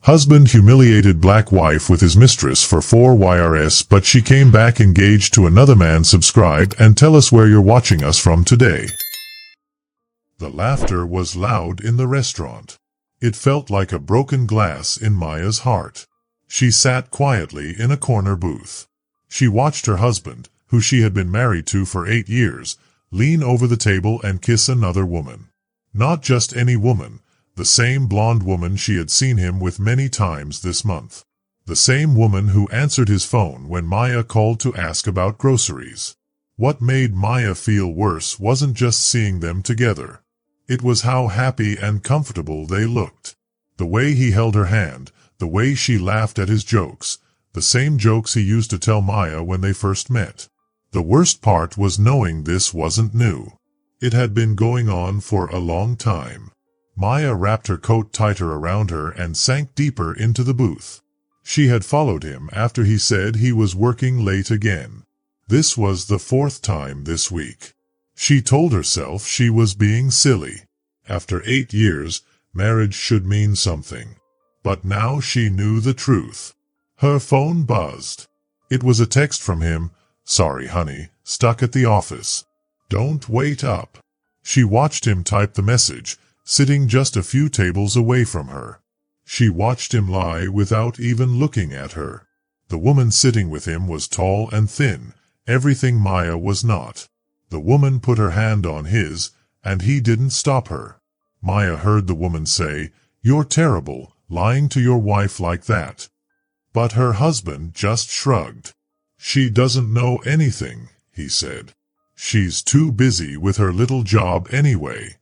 Husband humiliated black wife with his mistress for 4 Yrs, but she came back engaged to another man. Subscribe and tell us where you're watching us from today. The laughter was loud in the restaurant. It felt like a broken glass in Maya's heart. She sat quietly in a corner booth. She watched her husband, who she had been married to for 8 years, lean over the table and kiss another woman. Not just any woman. The same blonde woman she had seen him with many times this month. The same woman who answered his phone when Maya called to ask about groceries. What made Maya feel worse wasn't just seeing them together. It was how happy and comfortable they looked. The way he held her hand, the way she laughed at his jokes, the same jokes he used to tell Maya when they first met. The worst part was knowing this wasn't new. It had been going on for a long time. Maya wrapped her coat tighter around her and sank deeper into the booth. She had followed him after he said he was working late again. This was the 4th time this week. She told herself she was being silly. After 8 years, marriage should mean something. But now she knew the truth. Her phone buzzed. It was a text from him. "Sorry, honey, stuck at the office. Don't wait up." She watched him type the message, sitting just a few tables away from her. She watched him lie without even looking at her. The woman sitting with him was tall and thin, everything Maya was not. The woman put her hand on his, and he didn't stop her. Maya heard the woman say, "You're terrible, lying to your wife like that." But her husband just shrugged. "She doesn't know anything," he said. "She's too busy with her little job anyway."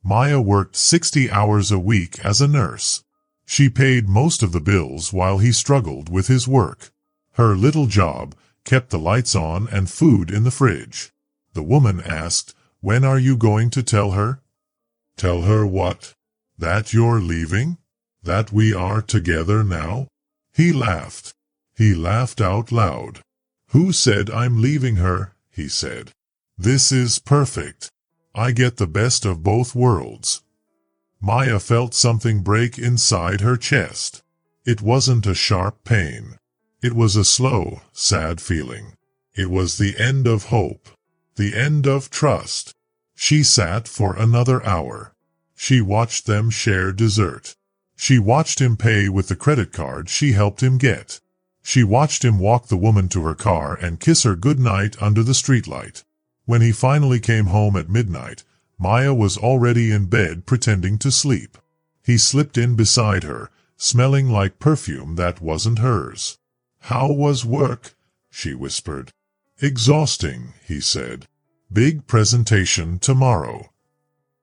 Maya worked 60 hours a week as a nurse. She paid most of the bills while he struggled with his work. Her little job kept the lights on and food in the fridge. The woman asked, "When are you going to tell her?" "Tell her what? That you're leaving? That we are together now?" He laughed. He laughed out loud. "Who said I'm leaving her?" he said. "This is perfect. I get the best of both worlds." Maya felt something break inside her chest. It wasn't a sharp pain. It was a slow, sad feeling. It was the end of hope. The end of trust. She sat for another hour. She watched them share dessert. She watched him pay with the credit card she helped him get. She watched him walk the woman to her car and kiss her goodnight under the streetlight. When he finally came home at midnight, Maya was already in bed pretending to sleep. He slipped in beside her, smelling like perfume that wasn't hers. "How was work?" she whispered. "Exhausting," he said. "Big presentation tomorrow."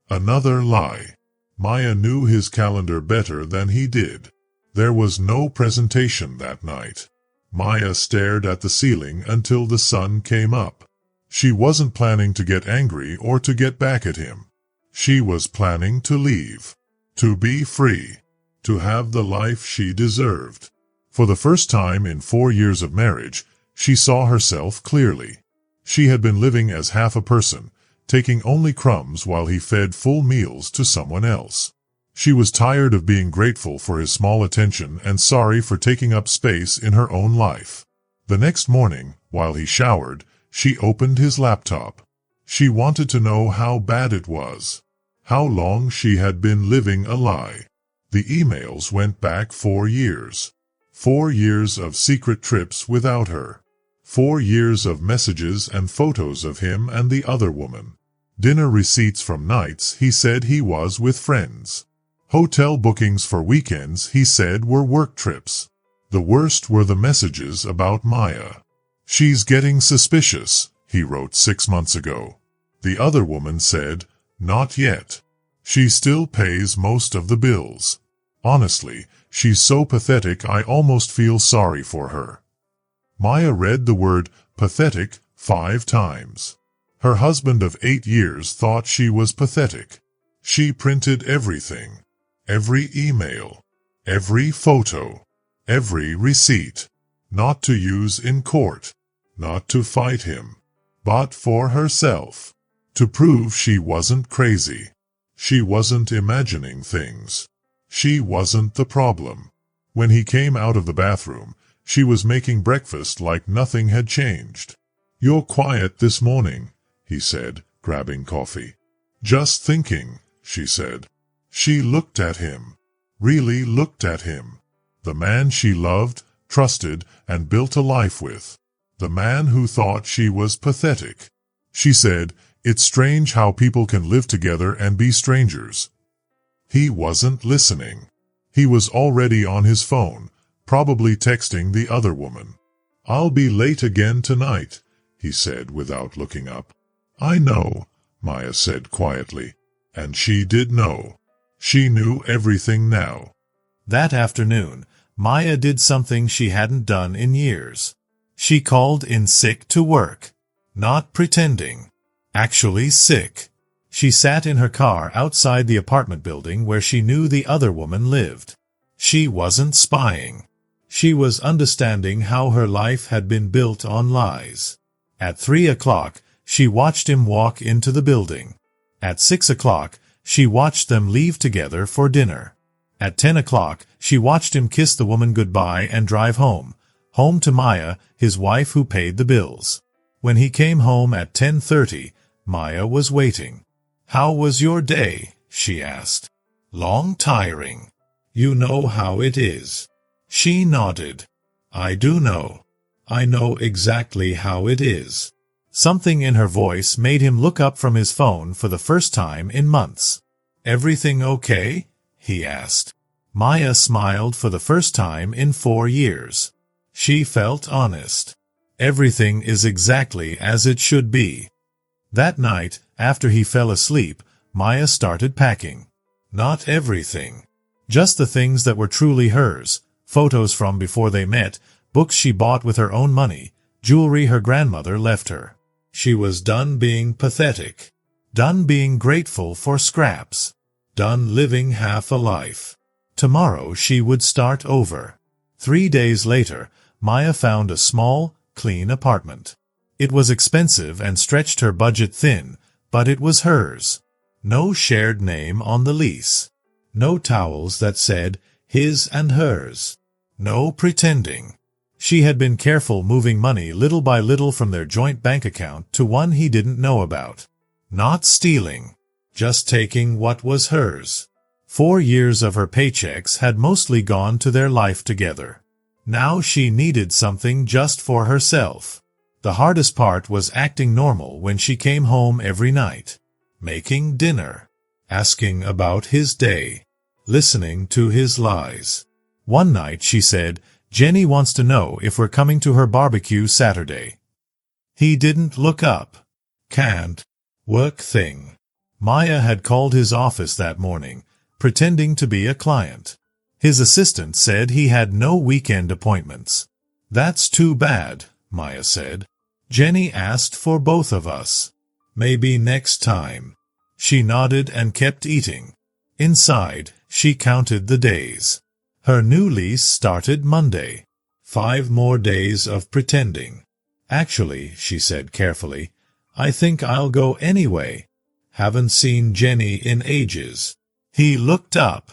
Another lie. Maya knew his calendar better than he did. There was no presentation that night. Maya stared at the ceiling until the sun came up. She wasn't planning to get angry or to get back at him. She was planning to leave. To be free. To have the life she deserved. For the first time in 4 years of marriage, she saw herself clearly. She had been living as half a person, taking only crumbs while he fed full meals to someone else. She was tired of being grateful for his small attention and sorry for taking up space in her own life. The next morning, while he showered, she opened his laptop. She wanted to know how bad it was. How long she had been living a lie. The emails went back 4 years. 4 years of secret trips without her. 4 years of messages and photos of him and the other woman. Dinner receipts from nights he said he was with friends. Hotel bookings for weekends he said were work trips. The worst were the messages about Maya. "She's getting suspicious," he wrote 6 months ago. The other woman said, "Not yet. She still pays most of the bills. Honestly, she's so pathetic I almost feel sorry for her." Maya read the word pathetic 5 times. Her husband of 8 years thought she was pathetic. She printed everything. Every email. Every photo. Every receipt. Not to use in court. Not to fight him. But for herself. To prove she wasn't crazy. She wasn't imagining things. She wasn't the problem. When he came out of the bathroom, she was making breakfast like nothing had changed. "You're quiet this morning," he said, grabbing coffee. "Just thinking," she said. She looked at him. Really looked at him. The man she loved, trusted, and built a life with. The man who thought she was pathetic. She said, "It's strange how people can live together and be strangers." He wasn't listening. He was already on his phone, probably texting the other woman. "I'll be late again tonight," he said without looking up. "I know," Maya said quietly. And she did know. She knew everything now. That afternoon, Maya did something she hadn't done in years. She called in sick to work. Not pretending. Actually sick. She sat in her car outside the apartment building where she knew the other woman lived. She wasn't spying. She was understanding how her life had been built on lies. At 3 o'clock, she watched him walk into the building. At 6 o'clock, she watched them leave together for dinner. At 10 o'clock, she watched him kiss the woman goodbye and drive home. Home to Maya, his wife who paid the bills. When he came home at 10:30, Maya was waiting. "How was your day?" she asked. "Long, tiring. You know how it is." She nodded. "I do know. I know exactly how it is." Something in her voice made him look up from his phone for the first time in months. "Everything okay?" he asked. Maya smiled for the first time in 4 years. She felt honest. Everything is exactly as it should be. That night, after he fell asleep, Maya started packing. Not everything. Just the things that were truly hers, photos from before they met, books she bought with her own money, jewelry her grandmother left her. She was done being pathetic. Done being grateful for scraps. Done living half a life. Tomorrow she would start over. 3 days later, Maya found a small, clean apartment. It was expensive and stretched her budget thin, but it was hers. No shared name on the lease. No towels that said, his and hers. No pretending. She had been careful moving money little by little from their joint bank account to one he didn't know about. Not stealing. Just taking what was hers. 4 years of her paychecks had mostly gone to their life together. Now she needed something just for herself. The hardest part was acting normal when she came home every night. Making dinner. Asking about his day. Listening to his lies. One night she said, "Jenny wants to know if we're coming to her barbecue Saturday." He didn't look up. Can't. Work thing. Maya had called his office that morning, pretending to be a client. His assistant said he had no weekend appointments. "That's too bad," Maya said. "Jenny asked for both of us. Maybe next time." She nodded and kept eating. Inside, she counted the days. Her new lease started Monday. 5 more days of pretending. "Actually," she said carefully, "I think I'll go anyway. Haven't seen Jenny in ages." He looked up.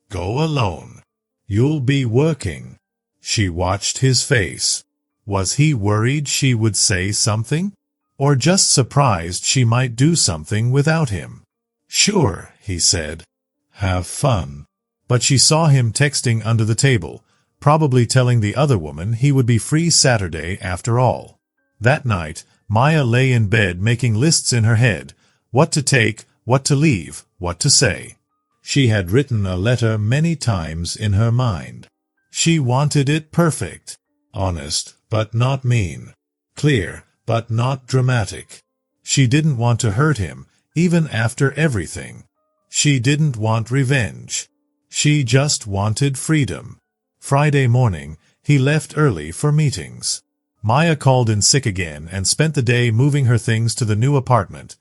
"Go alone. You'll be working." She watched his face. Was he worried she would say something? Or just surprised she might do something without him? "Sure," he said. "Have fun." But she saw him texting under the table, probably telling the other woman he would be free Saturday after all. That night, Maya lay in bed making lists in her head, what to take, what to leave, what to say. She had written a letter many times in her mind. She wanted it perfect. Honest, but not mean. Clear, but not dramatic. She didn't want to hurt him, even after everything. She didn't want revenge. She just wanted freedom. Friday morning, he left early for meetings. Maya called in sick again and spent the day moving her things to the new apartment.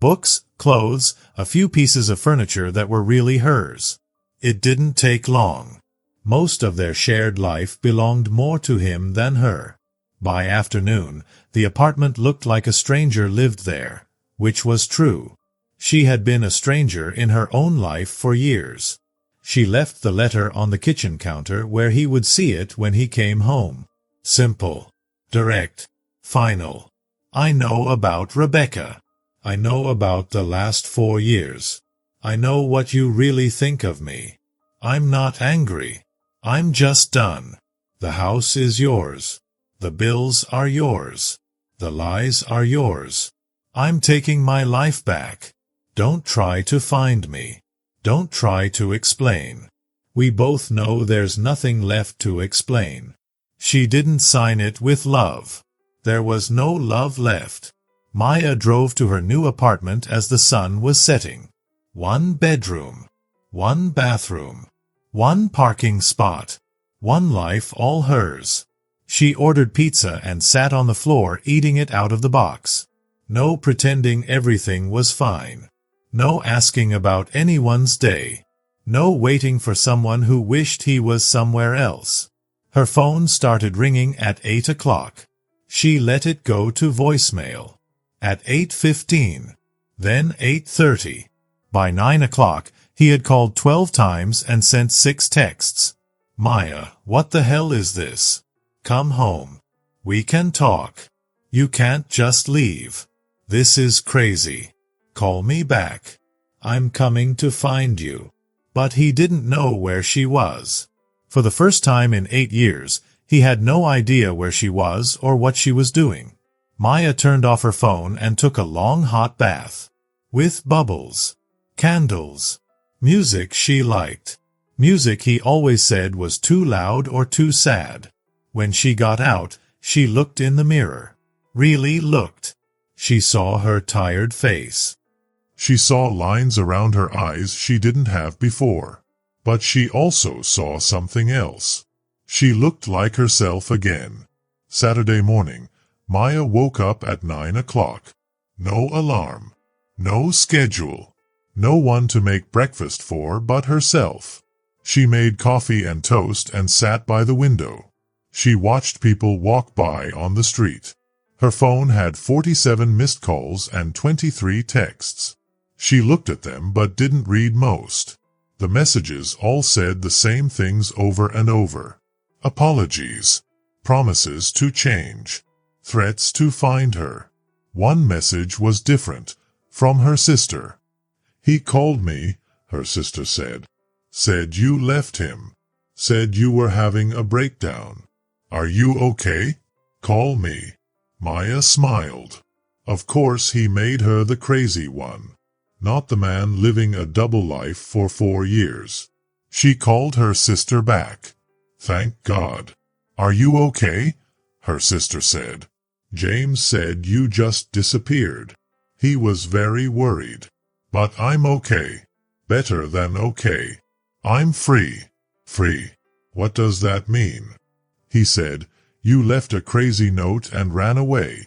Books, clothes, a few pieces of furniture that were really hers. It didn't take long. Most of their shared life belonged more to him than her. By afternoon, the apartment looked like a stranger lived there, which was true. She had been a stranger in her own life for years. She left the letter on the kitchen counter where he would see it when he came home. Simple, direct, final. I know about Rebecca. I know about the last 4 years. I know what you really think of me. I'm not angry. I'm just done. The house is yours. The bills are yours. The lies are yours. I'm taking my life back. Don't try to find me. Don't try to explain. We both know there's nothing left to explain. She didn't sign it with love. There was no love left. Maya drove to her new apartment as the sun was setting. 1 bedroom. 1 bathroom. 1 parking spot. 1 life all hers. She ordered pizza and sat on the floor eating it out of the box. No pretending everything was fine. No asking about anyone's day. No waiting for someone who wished he was somewhere else. Her phone started ringing at 8 o'clock. She let it go to voicemail. At 8:15. Then 8:30. By 9 o'clock, he had called 12 times and sent 6 texts. Maya, what the hell is this? Come home. We can talk. You can't just leave. This is crazy. Call me back. I'm coming to find you. But he didn't know where she was. For the first time in 8 years, he had no idea where she was or what she was doing. Maya turned off her phone and took a long hot bath. With bubbles. Candles. Music she liked. Music he always said was too loud or too sad. When she got out, she looked in the mirror. Really looked. She saw her tired face. She saw lines around her eyes she didn't have before. But she also saw something else. She looked like herself again. Saturday morning, Maya woke up at 9 o'clock. No alarm. No schedule. No one to make breakfast for but herself. She made coffee and toast and sat by the window. She watched people walk by on the street. Her phone had 47 missed calls and 23 texts. She looked at them but didn't read most. The messages all said the same things over and over. Apologies. Promises to change. Threats to find her. One message was different, from her sister. He called me, her sister said. Said you left him. Said you were having a breakdown. Are you okay? Call me. Maya smiled. Of course he made her the crazy one. Not the man living a double life for 4 years. She called her sister back. Thank God. Are you okay? Her sister said. James said you just disappeared. He was very worried. But I'm okay. Better than okay. I'm free. Free. What does that mean? He said, you left a crazy note and ran away.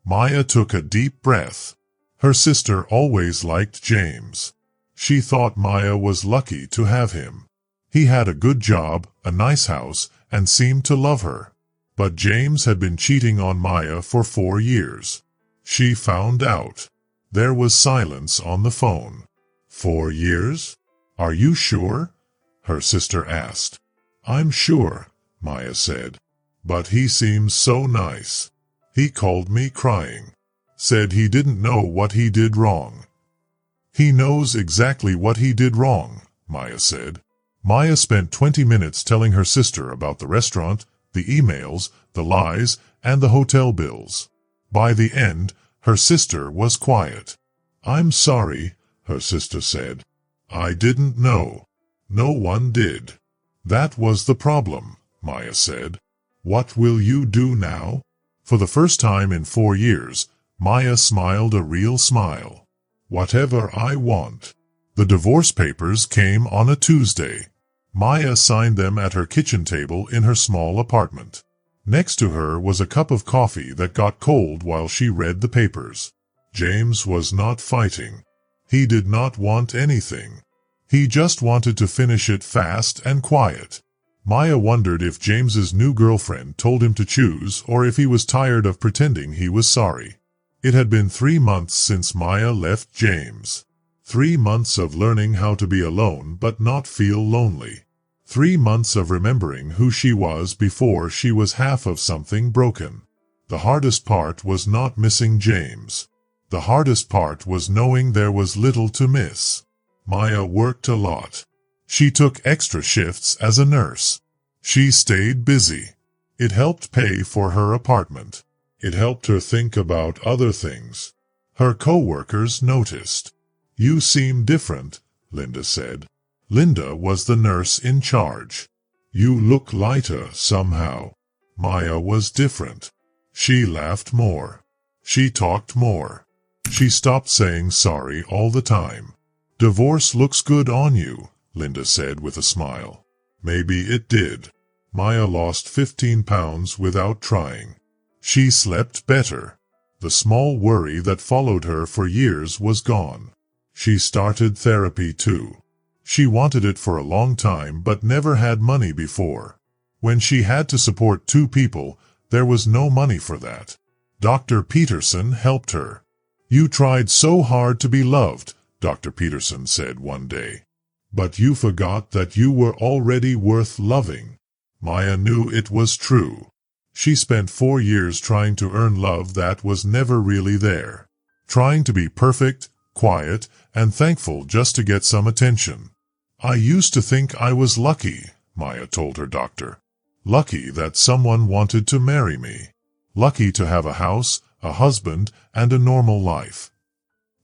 Maya took a deep breath. Her sister always liked James. She thought Maya was lucky to have him. He had a good job, a nice house, and seemed to love her. But James had been cheating on Maya for 4 years. She found out. There was silence on the phone. 4 years? Are you sure? Her sister asked. I'm sure, Maya said. But he seems so nice. He called me crying. Said he didn't know what he did wrong. He knows exactly what he did wrong, Maya said. Maya spent 20 minutes telling her sister about the restaurant, the emails, the lies, and the hotel bills. By the end, her sister was quiet. I'm sorry, her sister said. I didn't know. No one did. That was the problem, Maya said. What will you do now? For the first time in 4 years, Maya smiled a real smile. Whatever I want. The divorce papers came on a Tuesday. Maya signed them at her kitchen table in her small apartment. Next to her was a cup of coffee that got cold while she read the papers. James was not fighting. He did not want anything. He just wanted to finish it fast and quiet. Maya wondered if James's new girlfriend told him to choose or if he was tired of pretending he was sorry. It had been 3 months since Maya left James. 3 months of learning how to be alone but not feel lonely. 3 months of remembering who she was before she was half of something broken. The hardest part was not missing James. The hardest part was knowing there was little to miss. Maya worked a lot. She took extra shifts as a nurse. She stayed busy. It helped pay for her apartment. It helped her think about other things. Her co-workers noticed. "You seem different," Linda said. Linda was the nurse in charge. "You look lighter somehow." Maya was different. She laughed more. She talked more. She stopped saying sorry all the time. "Divorce looks good on you," Linda said with a smile. Maybe it did. Maya lost 15 pounds without trying. She slept better. The small worry that followed her for years was gone. She started therapy too. She wanted it for a long time but never had money before. When she had to support 2 people, there was no money for that. Dr. Peterson helped her. "You tried so hard to be loved," Dr. Peterson said one day. "But you forgot that you were already worth loving." Maya knew it was true. She spent 4 years trying to earn love that was never really there. Trying to be perfect, quiet, and thankful just to get some attention. "I used to think I was lucky," Maya told her doctor. "Lucky that someone wanted to marry me. Lucky to have a house, a husband, and a normal life."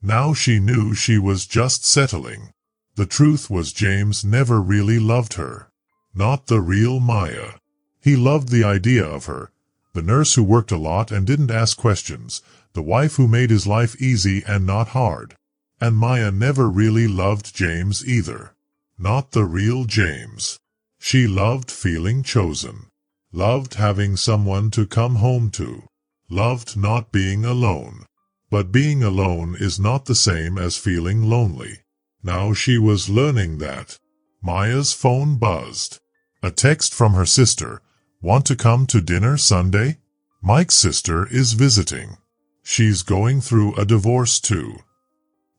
Now she knew she was just settling. The truth was James never really loved her. Not the real Maya. He loved the idea of her, the nurse who worked a lot and didn't ask questions, the wife who made his life easy and not hard. And Maya never really loved James either. Not the real James. She loved feeling chosen. Loved having someone to come home to. Loved not being alone. But being alone is not the same as feeling lonely. Now she was learning that. Maya's phone buzzed. A text from her sister. "Want to come to dinner Sunday? Mike's sister is visiting. She's going through a divorce too."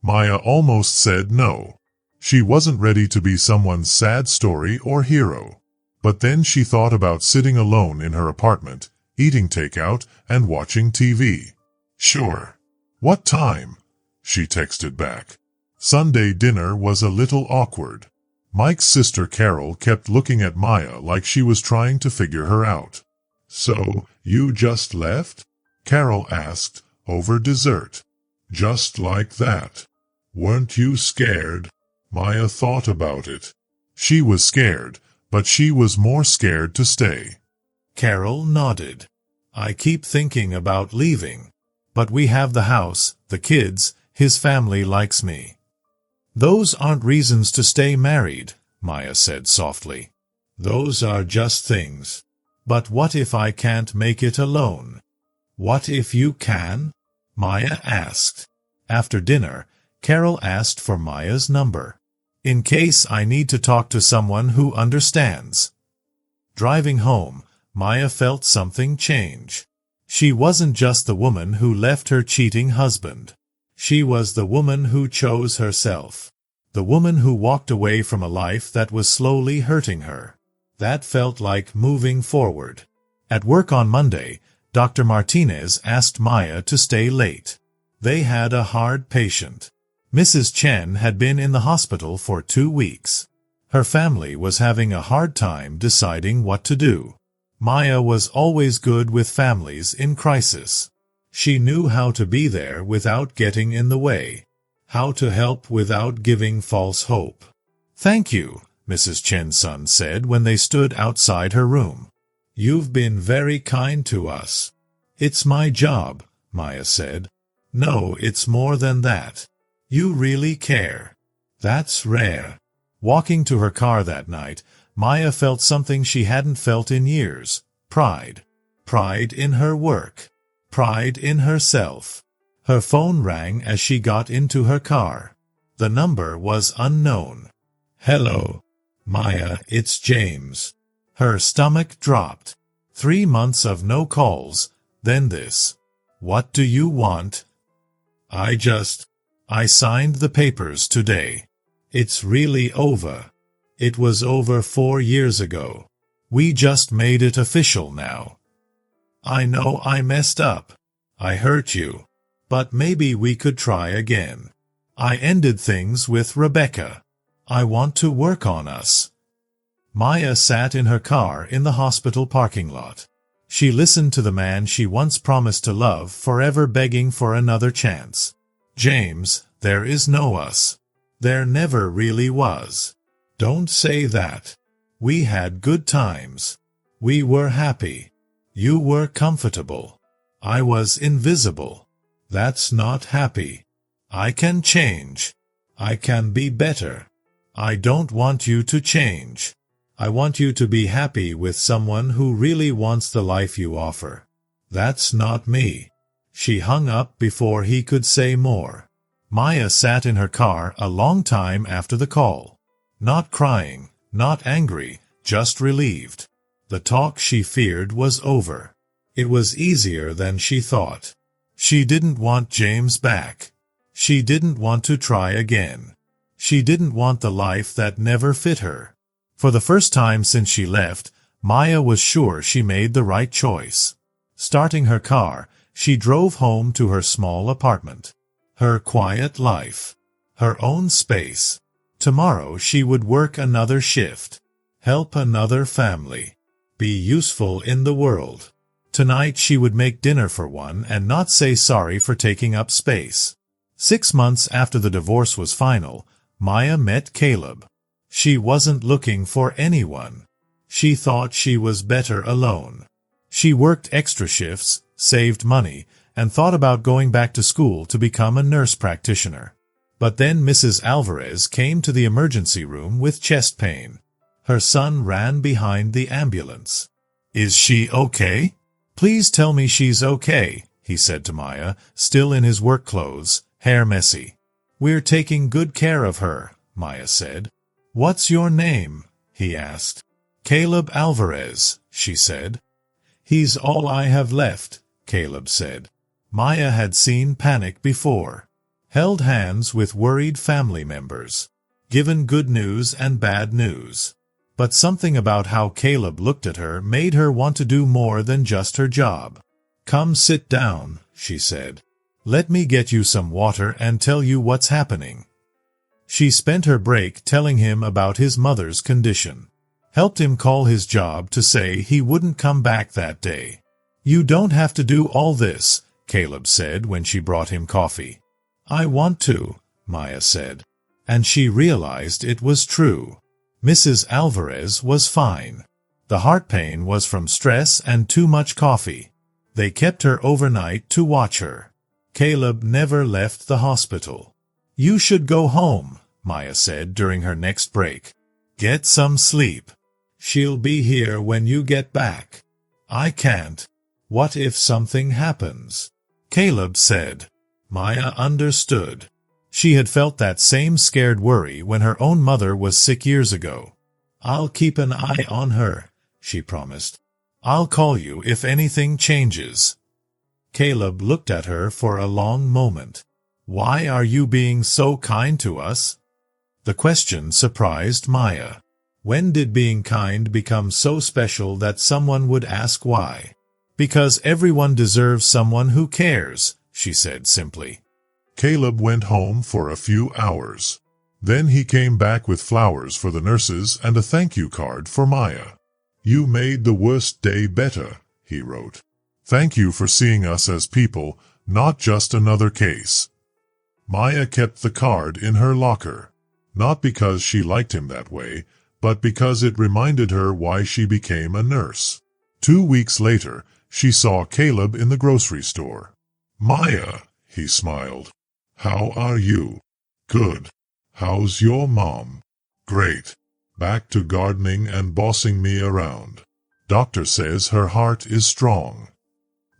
Maya almost said no. She wasn't ready to be someone's sad story or hero. But then she thought about sitting alone in her apartment, eating takeout, and watching TV. "Sure. What time?" she texted back. Sunday dinner was a little awkward. Mike's sister Carol kept looking at Maya like she was trying to figure her out. "So, you just left?" Carol asked, over dessert. "Just like that. Weren't you scared?" Maya thought about it. She was scared, but she was more scared to stay. Carol nodded. "I keep thinking about leaving. But we have the house, the kids, his family likes me." "Those aren't reasons to stay married," Maya said softly. "Those are just things. But what if I can't make it alone?" "What if you can?" Maya asked. After dinner, Carol asked for Maya's number. "In case I need to talk to someone who understands." Driving home, Maya felt something change. She wasn't just the woman who left her cheating husband. She was the woman who chose herself. The woman who walked away from a life that was slowly hurting her. That felt like moving forward. At work on Monday, Dr. Martinez asked Maya to stay late. They had a hard patient. Mrs. Chen had been in the hospital for 2 weeks. Her family was having a hard time deciding what to do. Maya was always good with families in crisis. She knew how to be there without getting in the way. How to help without giving false hope. "Thank you," Mrs. Chen's son said when they stood outside her room. "You've been very kind to us." "It's my job," Maya said. "No, it's more than that. You really care." "That's rare." Walking to her car that night, Maya felt something she hadn't felt in years. Pride. Pride in her work. Pride in herself. Her phone rang as she got into her car. The number was unknown. "Hello, Maya, it's James." Her stomach dropped. 3 months of no calls, then this. "What do you want?" I signed the papers today. It's really over. It was over 4 years ago. We just made it official now. I know I messed up. I hurt you. But maybe we could try again. I ended things with Rebecca. I want to work on us. Maya sat in her car in the hospital parking lot. She listened to the man she once promised to love forever begging for another chance. James, there is no us. There never really was. Don't say that. We had good times. We were happy. You were comfortable. I was invisible. That's not happy. I can change. I can be better. I don't want you to change. I want you to be happy with someone who really wants the life you offer. That's not me. She hung up before he could say more. Maya sat in her car a long time after the call. Not crying, not angry, just relieved. The talk she feared was over. It was easier than she thought. She didn't want James back. She didn't want to try again. She didn't want the life that never fit her. For the first time since she left, Maya was sure she made the right choice. Starting her car, she drove home to her small apartment. Her quiet life. Her own space. Tomorrow she would work another shift. Help another family. Be useful in the world. Tonight she would make dinner for one and not say sorry for taking up space. 6 months after the divorce was final, Maya met Caleb. She wasn't looking for anyone. She thought she was better alone. She worked extra shifts, saved money, and thought about going back to school to become a nurse practitioner. But then Mrs. Alvarez came to the emergency room with chest pain. Her son ran behind the ambulance. "Is she okay?" "Please tell me she's okay," he said to Maya, still in his work clothes, hair messy. "We're taking good care of her," Maya said. "What's your name?" he asked. "Caleb Alvarez," she said. "He's all I have left," Caleb said. Maya had seen panic before. Held hands with worried family members. Given good news and bad news. But something about how Caleb looked at her made her want to do more than just her job. "Come sit down," she said. "Let me get you some water and tell you what's happening." She spent her break telling him about his mother's condition. Helped him call his job to say he wouldn't come back that day. "You don't have to do all this," Caleb said when she brought him coffee. "I want to," Maya said. And she realized it was true. Mrs. Alvarez was fine. The heart pain was from stress and too much coffee. They kept her overnight to watch her. Caleb never left the hospital. "You should go home," Maya said during her next break. "Get some sleep. She'll be here when you get back." "I can't. What if something happens?" Caleb said. Maya understood. She had felt that same scared worry when her own mother was sick years ago. "I'll keep an eye on her," she promised. "I'll call you if anything changes." Caleb looked at her for a long moment. "Why are you being so kind to us?" The question surprised Maya. When did being kind become so special that someone would ask why? "Because everyone deserves someone who cares," she said simply. Caleb went home for a few hours. Then he came back with flowers for the nurses and a thank you card for Maya. "You made the worst day better," he wrote. "Thank you for seeing us as people, not just another case." Maya kept the card in her locker. Not because she liked him that way, but because it reminded her why she became a nurse. 2 weeks later, she saw Caleb in the grocery store. "Maya," he smiled. "How are you?" "Good. How's your mom?" "Great. Back to gardening and bossing me around. Doctor says her heart is strong."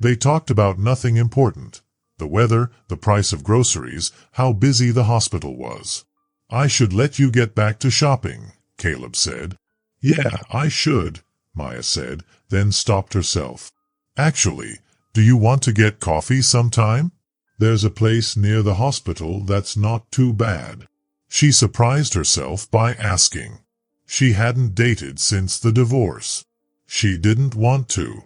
They talked about nothing important. The weather, the price of groceries, how busy the hospital was. "I should let you get back to shopping," Caleb said. "Yeah, I should," Maya said, then stopped herself. "Actually, do you want to get coffee sometime?" There's a place near the hospital that's not too bad. She surprised herself by asking. She hadn't dated since the divorce. She didn't want to.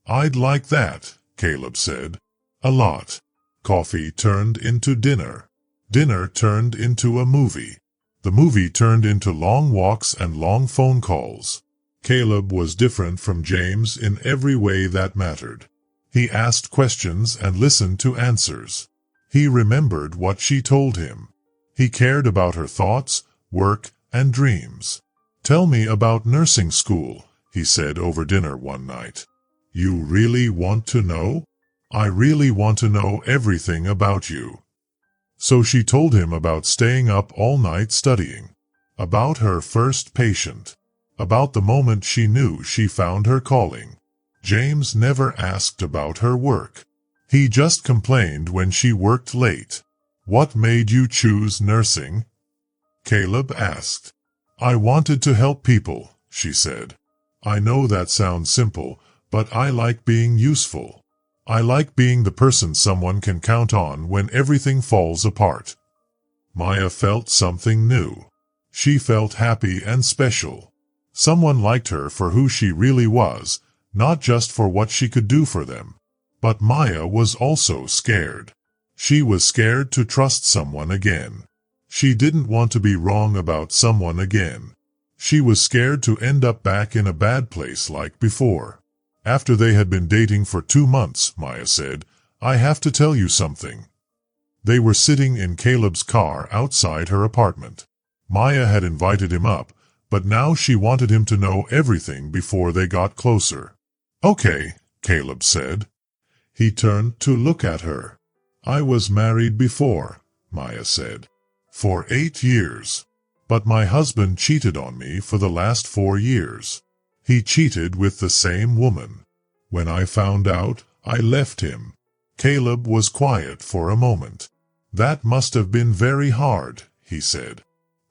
I'd like that, Caleb said. A lot. Coffee turned into dinner. Dinner turned into a movie. The movie turned into long walks and long phone calls. Caleb was different from James in every way that mattered. He asked questions and listened to answers. He remembered what she told him. He cared about her thoughts, work, and dreams. "Tell me about nursing school," he said over dinner one night. "You really want to know? I really want to know everything about you." So she told him about staying up all night studying, about her first patient, about the moment she knew she found her calling. James never asked about her work. He just complained when she worked late. "What made you choose nursing?" Caleb asked. "I wanted to help people," she said. "I know that sounds simple, but I like being useful. I like being the person someone can count on when everything falls apart." Maya felt something new. She felt happy and special. Someone liked her for who she really was, not just for what she could do for them. But Maya was also scared. She was scared to trust someone again. She didn't want to be wrong about someone again. She was scared to end up back in a bad place like before. After they had been dating for 2 months, Maya said, "I have to tell you something." They were sitting in Caleb's car outside her apartment. Maya had invited him up, but now she wanted him to know everything before they got closer. "Okay," Caleb said. He turned to look at her. "I was married before," Maya said. "For 8 years. But my husband cheated on me for the last 4 years. He cheated with the same woman. When I found out, I left him." Caleb was quiet for a moment. "That must have been very hard," he said.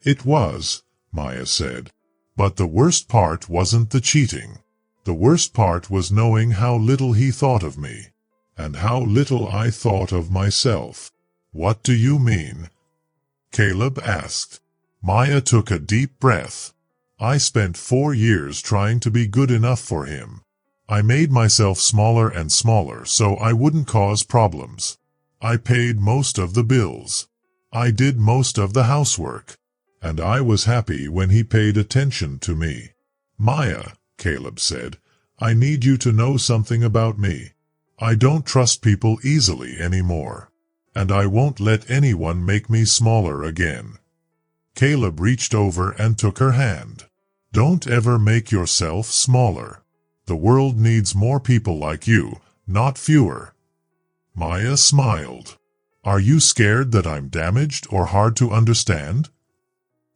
"It was," Maya said. "But the worst part wasn't the cheating. The worst part was knowing how little he thought of me, and how little I thought of myself." "What do you mean?" Caleb asked. Maya took a deep breath. "I spent 4 years trying to be good enough for him. I made myself smaller and smaller so I wouldn't cause problems. I paid most of the bills. I did most of the housework. And I was happy when he paid attention to me." "Maya," Caleb said, "I need you to know something about me. I don't trust people easily anymore. And I won't let anyone make me smaller again." Caleb reached over and took her hand. "Don't ever make yourself smaller. The world needs more people like you, not fewer." Maya smiled. "Are you scared that I'm damaged or hard to understand?"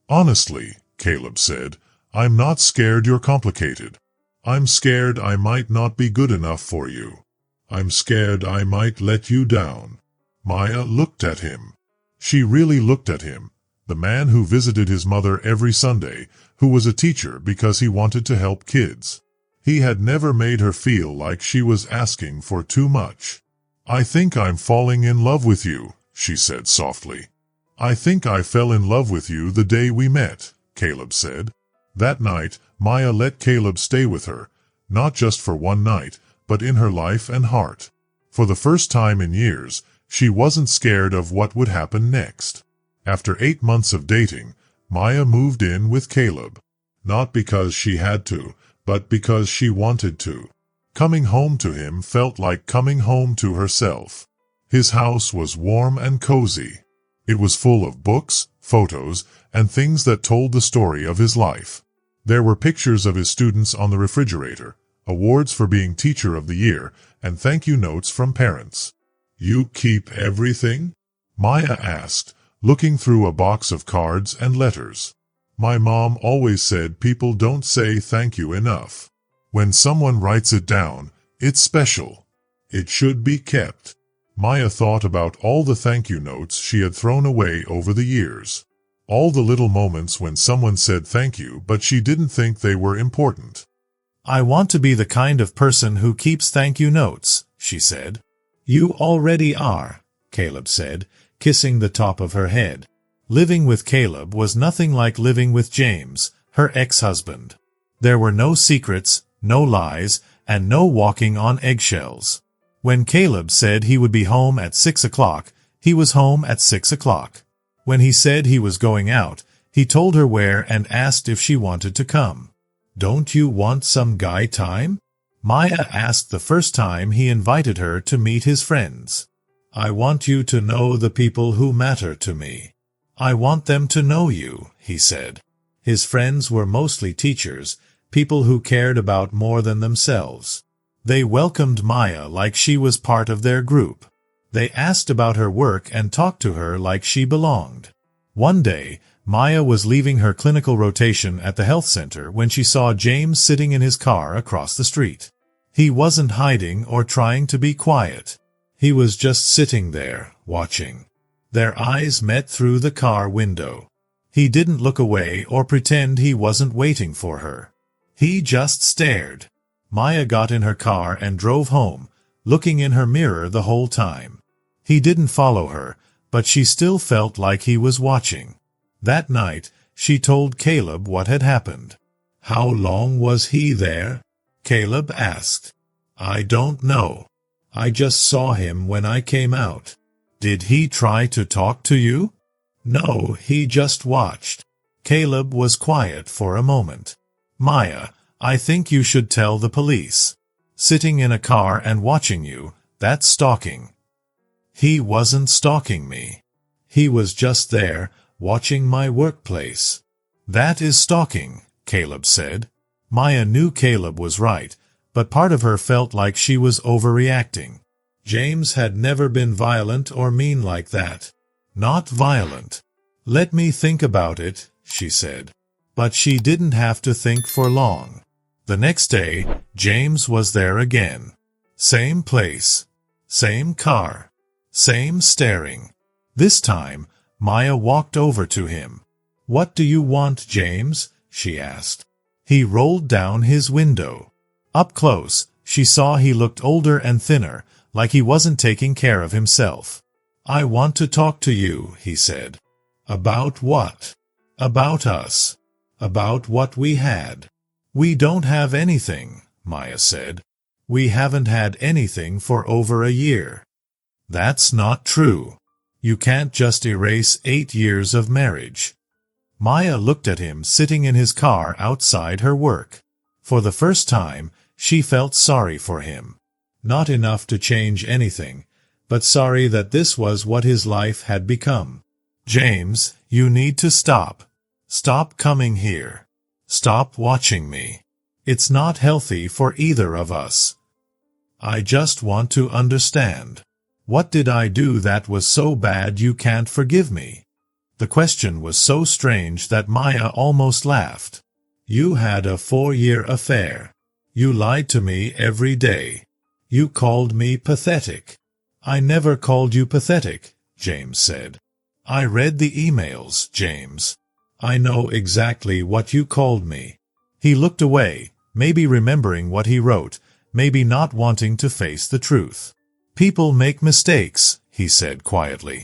"Honestly," Caleb said, "I'm not scared you're complicated. I'm scared I might not be good enough for you. I'm scared I might let you down." Maya looked at him. She really looked at him, the man who visited his mother every Sunday, who was a teacher because he wanted to help kids. He had never made her feel like she was asking for too much. "I think I'm falling in love with you," she said softly. "I think I fell in love with you the day we met," Caleb said. That night, Maya let Caleb stay with her, not just for one night, but in her life and heart. For the first time in years, she wasn't scared of what would happen next. After 8 months of dating, Maya moved in with Caleb. Not because she had to, but because she wanted to. Coming home to him felt like coming home to herself. His house was warm and cozy. It was full of books, photos, and things that told the story of his life. There were pictures of his students on the refrigerator, awards for being Teacher of the Year, and thank you notes from parents. "You keep everything?" Maya asked, looking through a box of cards and letters. "My mom always said people don't say thank you enough. When someone writes it down, it's special. It should be kept." Maya thought about all the thank you notes she had thrown away over the years. All the little moments when someone said thank you but she didn't think they were important. "I want to be the kind of person who keeps thank you notes," she said. "You already are," Caleb said, kissing the top of her head. Living with Caleb was nothing like living with James, her ex-husband. There were no secrets, no lies, and no walking on eggshells. When Caleb said he would be home at 6 o'clock, he was home at 6 o'clock. When he said he was going out, he told her where and asked if she wanted to come. "Don't you want some guy time?" Maya asked the first time he invited her to meet his friends. "I want you to know the people who matter to me. I want them to know you," he said. His friends were mostly teachers, people who cared about more than themselves. They welcomed Maya like she was part of their group. They asked about her work and talked to her like she belonged. One day, Maya was leaving her clinical rotation at the health center when she saw James sitting in his car across the street. He wasn't hiding or trying to be quiet. He was just sitting there, watching. Their eyes met through the car window. He didn't look away or pretend he wasn't waiting for her. He just stared. Maya got in her car and drove home, looking in her mirror the whole time. He didn't follow her, but she still felt like he was watching. That night, she told Caleb what had happened. "How long was he there?" Caleb asked. "I don't know. I just saw him when I came out." "Did he try to talk to you?" "No, he just watched." Caleb was quiet for a moment. "Maya, I think you should tell the police. Sitting in a car and watching you, that's stalking." "He wasn't stalking me. He was just there, watching my workplace." "That is stalking," Caleb said. Maya knew Caleb was right, but part of her felt like she was overreacting. James had never been violent or mean like that. Not violent. "Let me think about it," she said. But she didn't have to think for long. The next day, James was there again. Same place. Same car. Same staring. This time, Maya walked over to him. "What do you want, James?" she asked. He rolled down his window. Up close, she saw he looked older and thinner, like he wasn't taking care of himself. "I want to talk to you," he said. "About what?" "About us. About what we had." "We don't have anything," Maya said. "We haven't had anything for over a year." "That's not true. You can't just erase 8 years of marriage." Maya looked at him sitting in his car outside her work. For the first time, she felt sorry for him. Not enough to change anything, but sorry that this was what his life had become. "James, you need to stop. Stop coming here. Stop watching me. It's not healthy for either of us. I just want to understand. What did I do that was so bad you can't forgive me?" The question was so strange that Maya almost laughed. "You had a 4-year affair. You lied to me every day. You called me pathetic." "I never called you pathetic," James said. "I read the emails, James. I know exactly what you called me." He looked away, maybe remembering what he wrote, maybe not wanting to face the truth. "People make mistakes," he said quietly.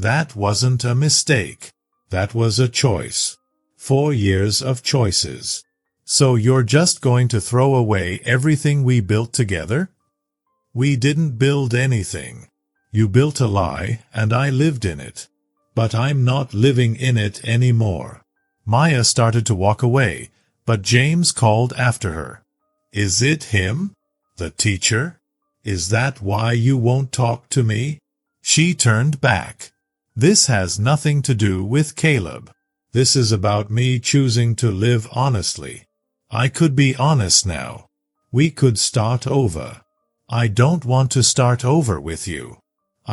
"That wasn't a mistake. That was a choice. 4 years of choices. So you're just going to throw away everything we built together?" "We didn't build anything. You built a lie, and I lived in it. But I'm not living in it anymore." Maya started to walk away, but James called after her. "Is it him? The teacher? Is that why you won't talk to me?" She turned back. "This has nothing to do with Caleb. This is about me choosing to live honestly. I could be honest now. We could start over." "I don't want to start over with you.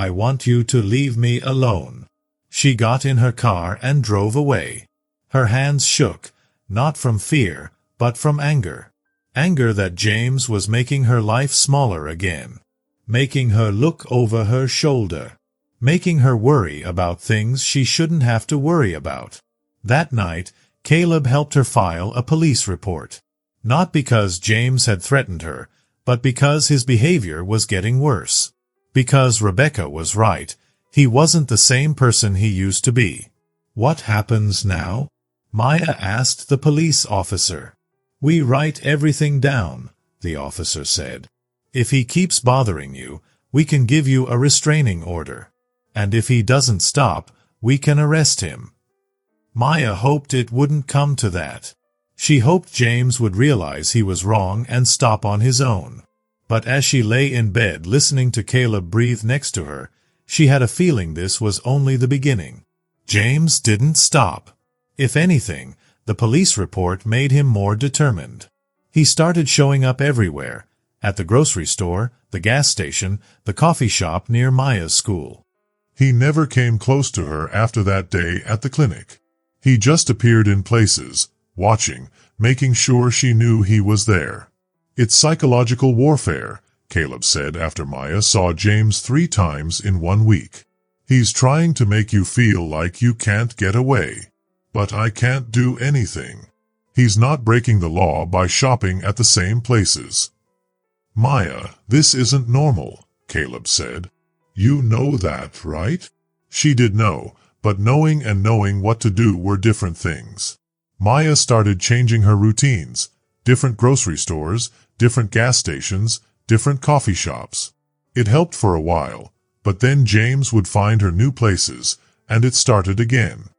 I want you to leave me alone." She got in her car and drove away. Her hands shook, not from fear, but from anger. Anger that James was making her life smaller again. Making her look over her shoulder. Making her worry about things she shouldn't have to worry about. That night, Caleb helped her file a police report. Not because James had threatened her, but because his behavior was getting worse. Because Rebecca was right, He wasn't the same person he used to be. What happens now? Maya asked the police officer. We write everything down, the officer said. If he keeps bothering you, we can give you a restraining order. And if he doesn't stop, we can arrest him. Maya hoped it wouldn't come to that. She hoped James would realize he was wrong and stop on his own. But as she lay in bed listening to Caleb breathe next to her, she had a feeling this was only the beginning. James didn't stop. If anything, the police report made him more determined. He started showing up everywhere, at the grocery store, the gas station, the coffee shop near Maya's school. He never came close to her after that day at the clinic. He just appeared in places, watching, making sure she knew he was there. It's psychological warfare, Caleb said after Maya saw James 3 times in 1 week. He's trying to make you feel like you can't get away. But I can't do anything. He's not breaking the law by shopping at the same places. Maya, this isn't normal, Caleb said. You know that, right? She did know, but knowing and knowing what to do were different things. Maya started changing her routines, different grocery stores, different gas stations, different coffee shops. It helped for a while, but then James would find her new places, and it started again.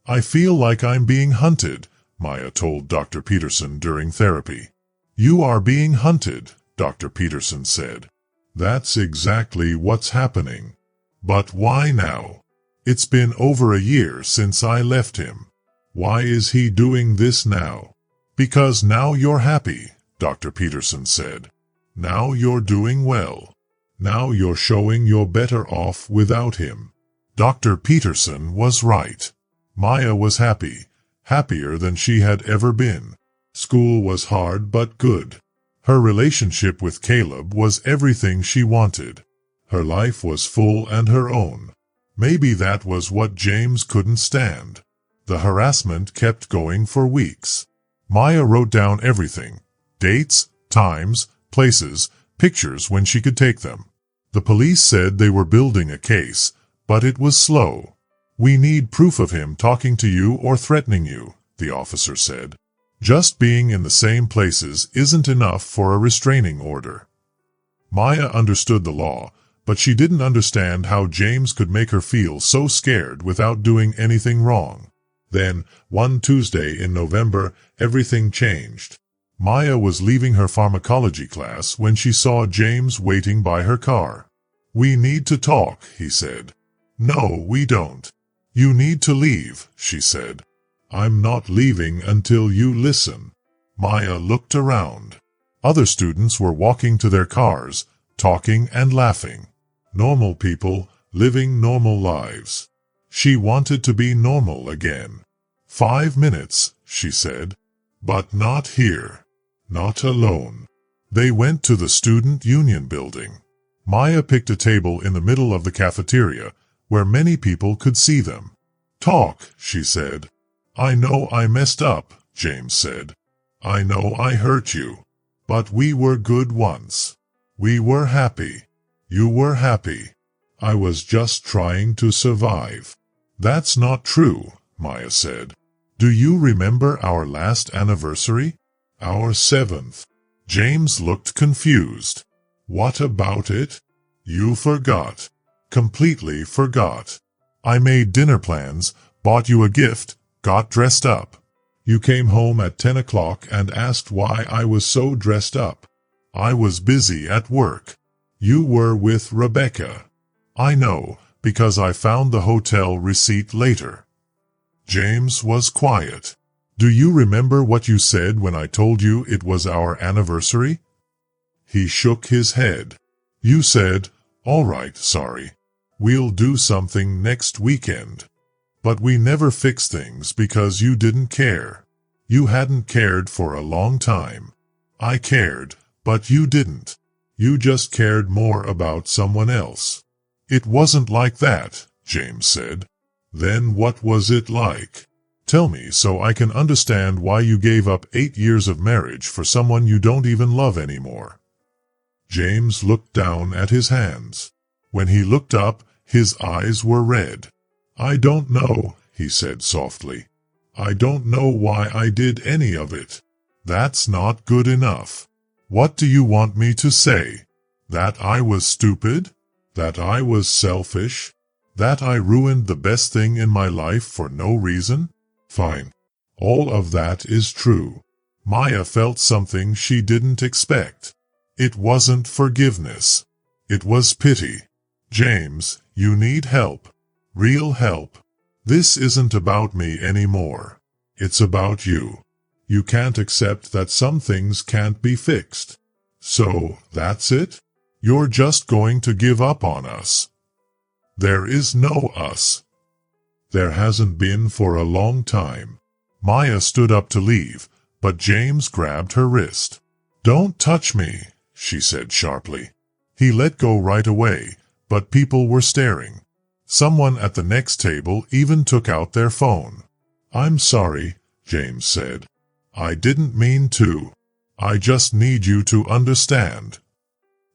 I feel like I'm being hunted, Maya told Dr. Peterson during therapy. You are being hunted, Dr. Peterson said. That's exactly what's happening. But why now? It's been over a year since I left him. Why is he doing this now? Because now you're happy, Dr. Peterson said. Now you're doing well. Now you're showing you're better off without him. Dr. Peterson was right. Maya was happy, happier than she had ever been. School was hard but good. Her relationship with Caleb was everything she wanted. Her life was full and her own. Maybe that was what James couldn't stand. The harassment kept going for weeks. Maya wrote down everything: dates, times, places, pictures when she could take them. The police said they were building a case, but it was slow. We need proof of him talking to you or threatening you, the officer said. Just being in the same places isn't enough for a restraining order. Maya understood the law, but she didn't understand how James could make her feel so scared without doing anything wrong. Then, one Tuesday in November, everything changed. Maya was leaving her pharmacology class when she saw James waiting by her car. We need to talk, he said. No, we don't. You need to leave, she said. I'm not leaving until you listen. Maya looked around. Other students were walking to their cars, talking and laughing. Normal people, living normal lives. She wanted to be normal again. 5 minutes, she said. But not here. Not alone. They went to the student union building. Maya picked a table in the middle of the cafeteria, where many people could see them. Talk, she said. I know I messed up, James said. I know I hurt you. But we were good once. We were happy. You were happy. I was just trying to survive. That's not true, Maya said. Do you remember our last anniversary? Our 7th. James looked confused. What about it? You forgot. Completely forgot. I made dinner plans, bought you a gift, got dressed up. You came home at 10 o'clock and asked why I was so dressed up. I was busy at work. You were with Rebecca. I know, because I found the hotel receipt later. James was quiet. Do you remember what you said when I told you it was our anniversary? He shook his head. You said, all right, sorry. We'll do something next weekend. But we never fixed things because you didn't care. You hadn't cared for a long time. I cared, but you didn't. You just cared more about someone else. It wasn't like that, James said. Then what was it like? Tell me so I can understand why you gave up 8 years of marriage for someone you don't even love anymore. James looked down at his hands. When he looked up, His eyes were red. "I don't know," he said softly. "I don't know why I did any of it. That's not good enough. What do you want me to say? That I was stupid? That I was selfish? That I ruined the best thing in my life for no reason? Fine. All of that is true." Maya felt something she didn't expect. It wasn't forgiveness. It was pity. "James, you need help. Real help. This isn't about me anymore. It's about you. You can't accept that some things can't be fixed. So, that's it? You're just going to give up on us?" "There is no us. There hasn't been for a long time." Maya stood up to leave, but James grabbed her wrist. "Don't touch me," she said sharply. He let go right away, but people were staring. Someone at the next table even took out their phone. "I'm sorry," James said. "I didn't mean to. I just need you to understand."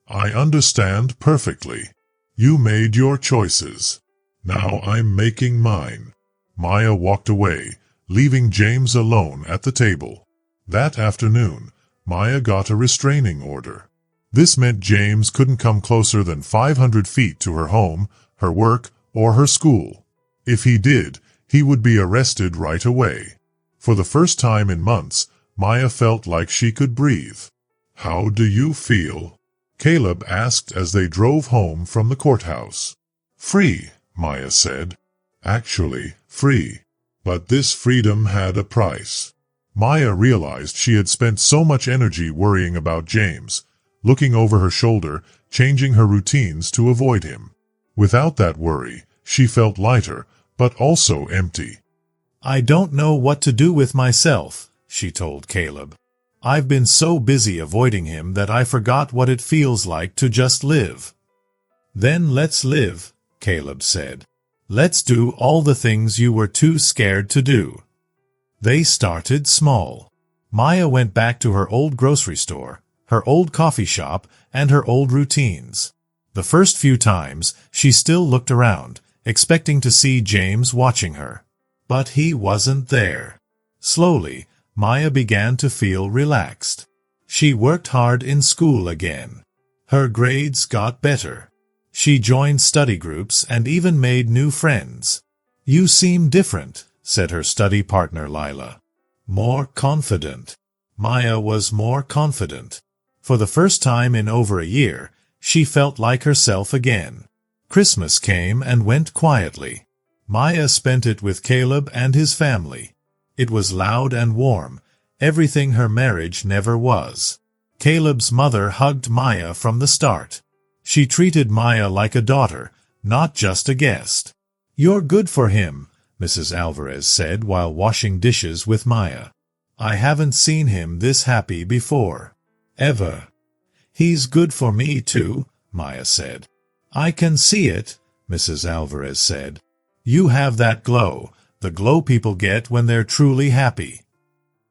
"I understand perfectly. You made your choices. Now I'm making mine." Maya walked away, leaving James alone at the table. That afternoon, Maya got a restraining order. This meant James couldn't come closer than 500 feet to her home, her work, or her school. If he did, he would be arrested right away. For the first time in months, Maya felt like she could breathe. "How do you feel?" Caleb asked as they drove home from the courthouse. "Free," Maya said. "Actually, free. But this freedom had a price." Maya realized she had spent so much energy worrying about James, looking over her shoulder, changing her routines to avoid him. Without that worry, she felt lighter, but also empty. "I don't know what to do with myself," she told Caleb. "I've been so busy avoiding him that I forgot what it feels like to just live." "Then let's live," Caleb said. "Let's do all the things you were too scared to do." They started small. Maya went back to her old grocery store, her old coffee shop, and her old routines. The first few times, she still looked around, expecting to see James watching her. But he wasn't there. Slowly, Maya began to feel relaxed. She worked hard in school again. Her grades got better. She joined study groups and even made new friends. "You seem different," said her study partner Lila. "More confident." Maya was more confident. For the first time in over a year, she felt like herself again. Christmas came and went quietly. Maya spent it with Caleb and his family. It was loud and warm, everything her marriage never was. Caleb's mother hugged Maya from the start. She treated Maya like a daughter, not just a guest. "You're good for him," Mrs. Alvarez said while washing dishes with Maya. "I haven't seen him this happy before. Ever." "He's good for me too," Maya said. "I can see it," Mrs. Alvarez said. "You have that glow, the glow people get when they're truly happy."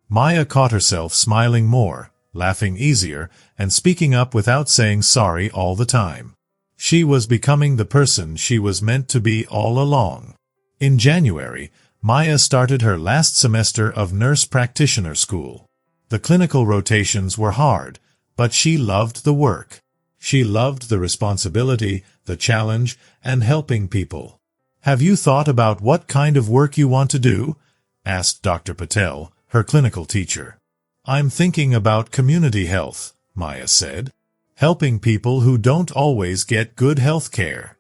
Maya caught herself smiling more, laughing easier, and speaking up without saying sorry all the time. She was becoming the person she was meant to be all along. In January, Maya started her last semester of nurse practitioner school. The clinical rotations were hard, but she loved the work. She loved the responsibility, the challenge, and helping people. "Have you thought about what kind of work you want to do?" asked Dr. Patel, her clinical teacher. "I'm thinking about community health," Maya said. "Helping people who don't always get good health care."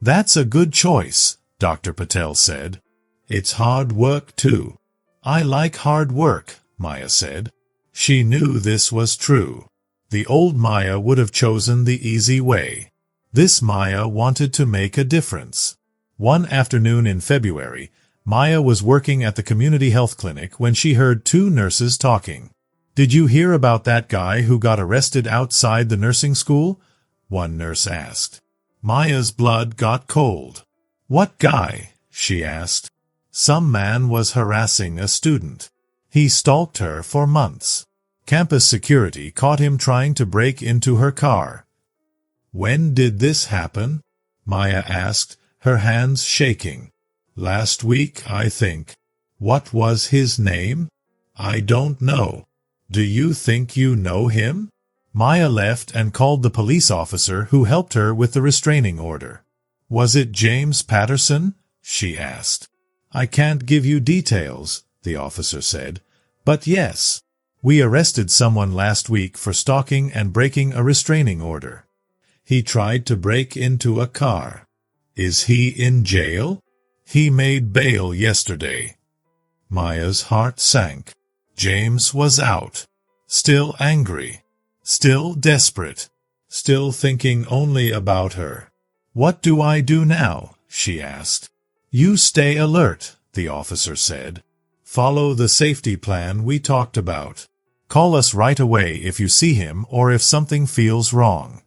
"That's a good choice," Dr. Patel said. "It's hard work too." "I like hard work," Maya said. She knew this was true. The old Maya would have chosen the easy way. This Maya wanted to make a difference. One afternoon in February, Maya was working at the community health clinic when she heard two nurses talking. "Did you hear about that guy who got arrested outside the nursing school?" one nurse asked. Maya's blood got cold. "What guy?" she asked. "Some man was harassing a student. He stalked her for months. Campus security caught him trying to break into her car." "When did this happen?" Maya asked, her hands shaking. Last week, I think. What was his name? I don't know. Do you think you know him? Maya left and called the police officer who helped her with the restraining order. Was it James Patterson? She asked. I can't give you details, the officer said. But yes. We arrested someone last week for stalking and breaking a restraining order. He tried to break into a car. Is he in jail? He made bail yesterday. Maya's heart sank. James was out. Still angry. Still desperate. Still thinking only about her. What do I do now? She asked. You stay alert, the officer said. Follow the safety plan we talked about. Call us right away if you see him or if something feels wrong.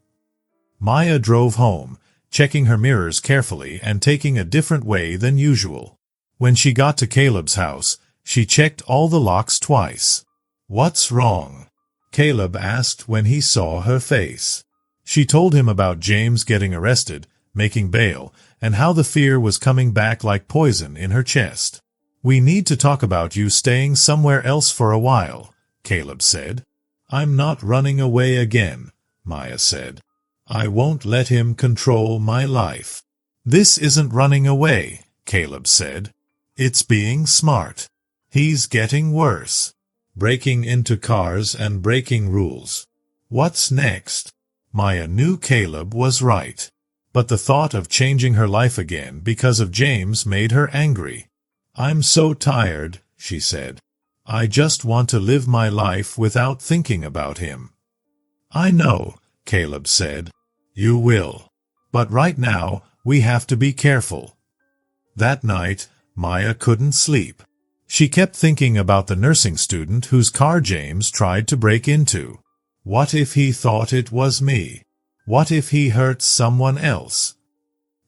Maya drove home, checking her mirrors carefully and taking a different way than usual. When she got to Caleb's house, she checked all the locks twice. What's wrong? Caleb asked when he saw her face. She told him about James getting arrested, making bail, and how the fear was coming back like poison in her chest. We need to talk about you staying somewhere else for a while, Caleb said. I'm not running away again, Maya said. I won't let him control my life. This isn't running away, Caleb said. It's being smart. He's getting worse. Breaking into cars and breaking rules. What's next? Maya knew Caleb was right. But the thought of changing her life again because of James made her angry. I'm so tired, she said. I just want to live my life without thinking about him. I know, Caleb said. You will. But right now, we have to be careful. That night, Maya couldn't sleep. She kept thinking about the nursing student whose car James tried to break into. What if he thought it was me? What if he hurt someone else?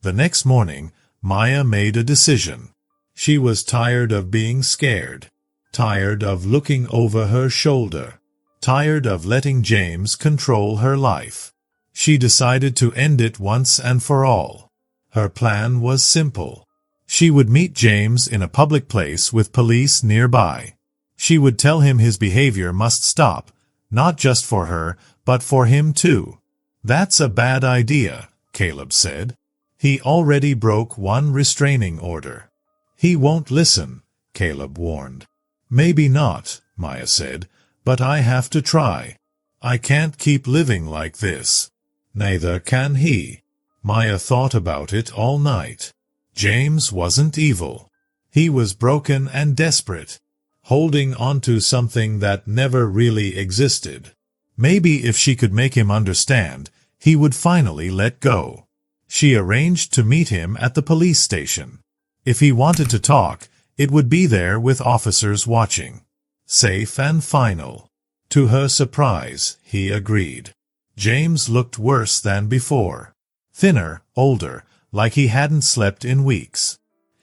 The next morning, Maya made a decision. She was tired of being scared. Tired of looking over her shoulder. Tired of letting James control her life. She decided to end it once and for all. Her plan was simple. She would meet James in a public place with police nearby. She would tell him his behavior must stop, not just for her, but for him too. That's a bad idea, Caleb said. He already broke one restraining order. He won't listen, Caleb warned. Maybe not, Maya said, but I have to try. I can't keep living like this. Neither can he. Maya thought about it all night. James wasn't evil. He was broken and desperate, holding onto something that never really existed. Maybe if she could make him understand, he would finally let go. She arranged to meet him at the police station. If he wanted to talk, it would be there with officers watching. Safe and final. To her surprise, he agreed. James looked worse than before. Thinner, older, like he hadn't slept in weeks.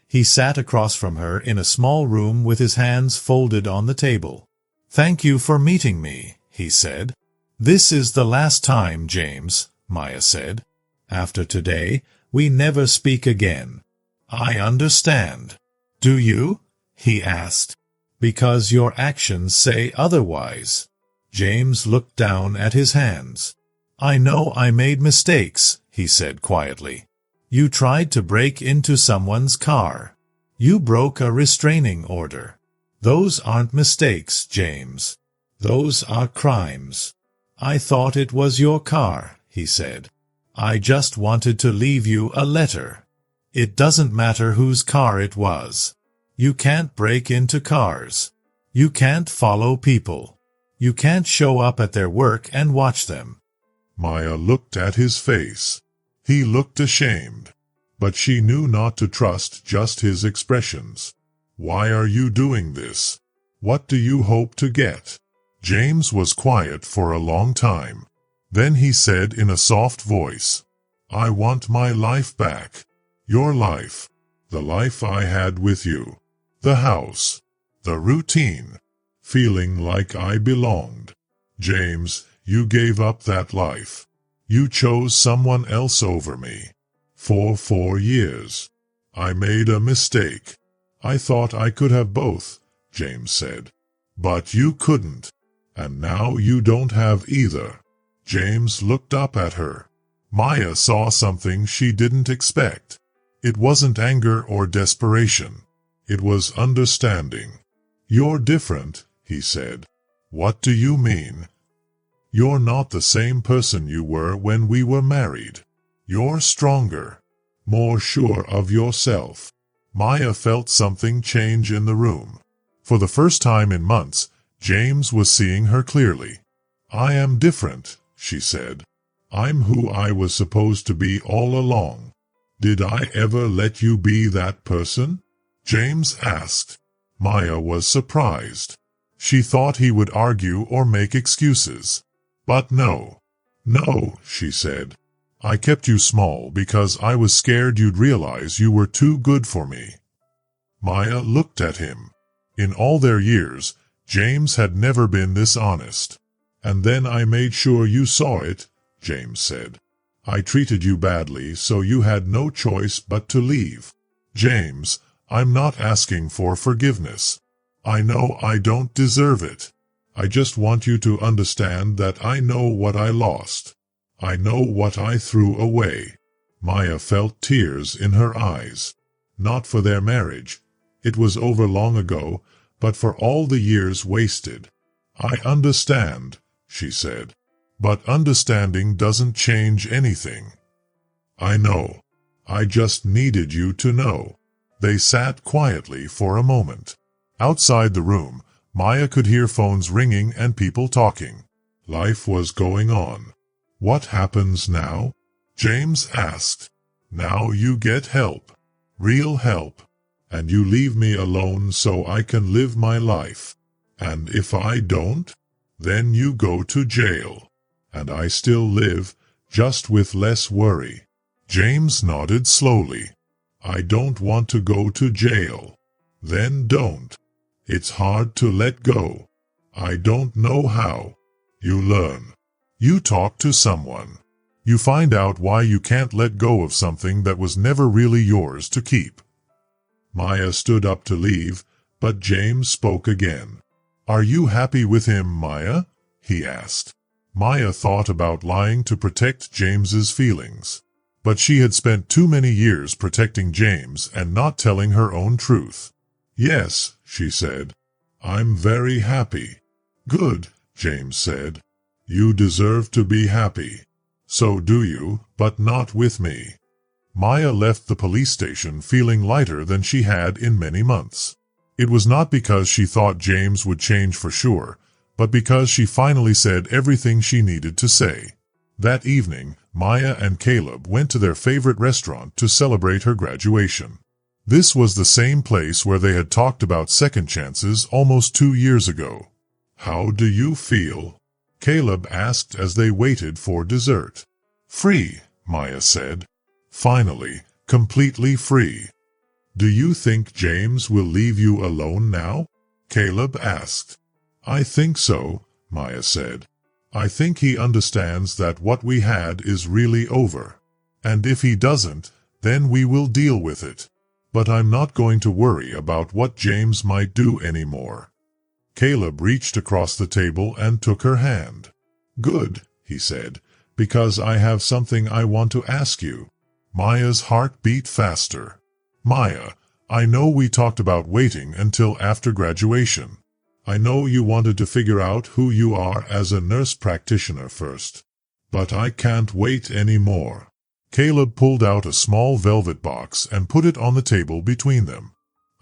He sat across from her in a small room with his hands folded on the table. Thank you for meeting me, he said. This is the last time, James, Maya said. After today, we never speak again. I understand. Do you? He asked. Because your actions say otherwise. James looked down at his hands. I know I made mistakes, he said quietly. You tried to break into someone's car. You broke a restraining order. Those aren't mistakes, James. Those are crimes. I thought it was your car, he said. I just wanted to leave you a letter. It doesn't matter whose car it was. You can't break into cars. You can't follow people. You can't show up at their work and watch them. Maya looked at his face. He looked ashamed. But she knew not to trust just his expressions. Why are you doing this? What do you hope to get? James was quiet for a long time. Then he said in a soft voice, I want my life back. Your life. The life I had with you. The house. The routine. Feeling like I belonged. James, you gave up that life. You chose someone else over me. For 4 years. I made a mistake. I thought I could have both, James said. But you couldn't. And now you don't have either. James looked up at her. Maya saw something she didn't expect. It wasn't anger or desperation. It was understanding. You're different, he said. What do you mean? You're not the same person you were when we were married. You're stronger, more sure of yourself. Maya felt something change in the room. For the first time in months, James was seeing her clearly. I am different, she said. I'm who I was supposed to be all along. Did I ever let you be that person? James asked. Maya was surprised. She thought he would argue or make excuses. But no. No, she said. I kept you small because I was scared you'd realize you were too good for me. Maya looked at him. In all their years, James had never been this honest. And then I made sure you saw it, James said. I treated you badly, so you had no choice but to leave. James, I'm not asking for forgiveness. I know I don't deserve it. I just want you to understand that I know what I lost. I know what I threw away. Maya felt tears in her eyes. Not for their marriage. It was over long ago, but for all the years wasted. I understand, she said. But understanding doesn't change anything. I know. I just needed you to know. They sat quietly for a moment. Outside the room, Maya could hear phones ringing and people talking. Life was going on. What happens now? James asked. Now you get help. Real help. And you leave me alone so I can live my life. And if I don't, then you go to jail. And I still live, just with less worry. James nodded slowly. I don't want to go to jail. Then don't. It's hard to let go. I don't know how. You learn. You talk to someone. You find out why you can't let go of something that was never really yours to keep. Maya stood up to leave, but James spoke again. Are you happy with him, Maya? He asked. Maya thought about lying to protect James's feelings. But she had spent too many years protecting James and not telling her own truth. Yes, she said. I'm very happy. Good, James said. You deserve to be happy. So do you, but not with me. Maya left the police station feeling lighter than she had in many months. It was not because she thought James would change for sure, but because she finally said everything she needed to say. That evening, Maya and Caleb went to their favorite restaurant to celebrate her graduation. This was the same place where they had talked about second chances almost 2 years ago. How do you feel? Caleb asked as they waited for dessert. Free, Maya said. Finally, completely free. Do you think James will leave you alone now? Caleb asked. I think so, Maya said. I think he understands that what we had is really over. And if he doesn't, then we will deal with it. But I'm not going to worry about what James might do anymore. Caleb reached across the table and took her hand. Good, he said, because I have something I want to ask you. Maya's heart beat faster. Maya, I know we talked about waiting until after graduation. I know you wanted to figure out who you are as a nurse practitioner first. But I can't wait anymore. Caleb pulled out a small velvet box and put it on the table between them.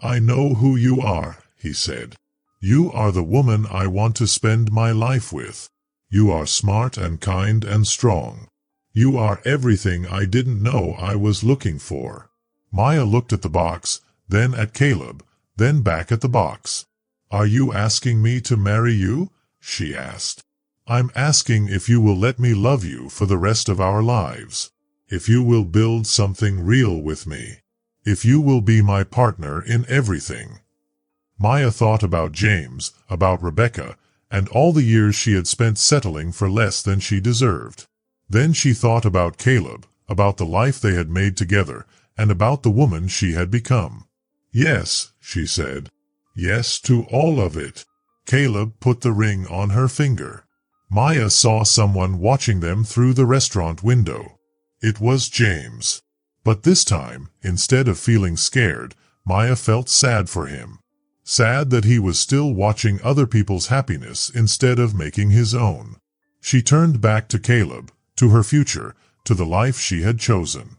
I know who you are, he said. You are the woman I want to spend my life with. You are smart and kind and strong. You are everything I didn't know I was looking for. Maya looked at the box, then at Caleb, then back at the box. Are you asking me to marry you? She asked. I'm asking if you will let me love you for the rest of our lives. If you will build something real with me. If you will be my partner in everything. Maya thought about James, about Rebecca, and all the years she had spent settling for less than she deserved. Then she thought about Caleb, about the life they had made together, and about the woman she had become. "Yes," she said. "Yes to all of it." Caleb put the ring on her finger. Maya saw someone watching them through the restaurant window. It was James. But this time, instead of feeling scared, Maya felt sad for him. Sad that he was still watching other people's happiness instead of making his own. She turned back to Caleb, to her future, to the life she had chosen.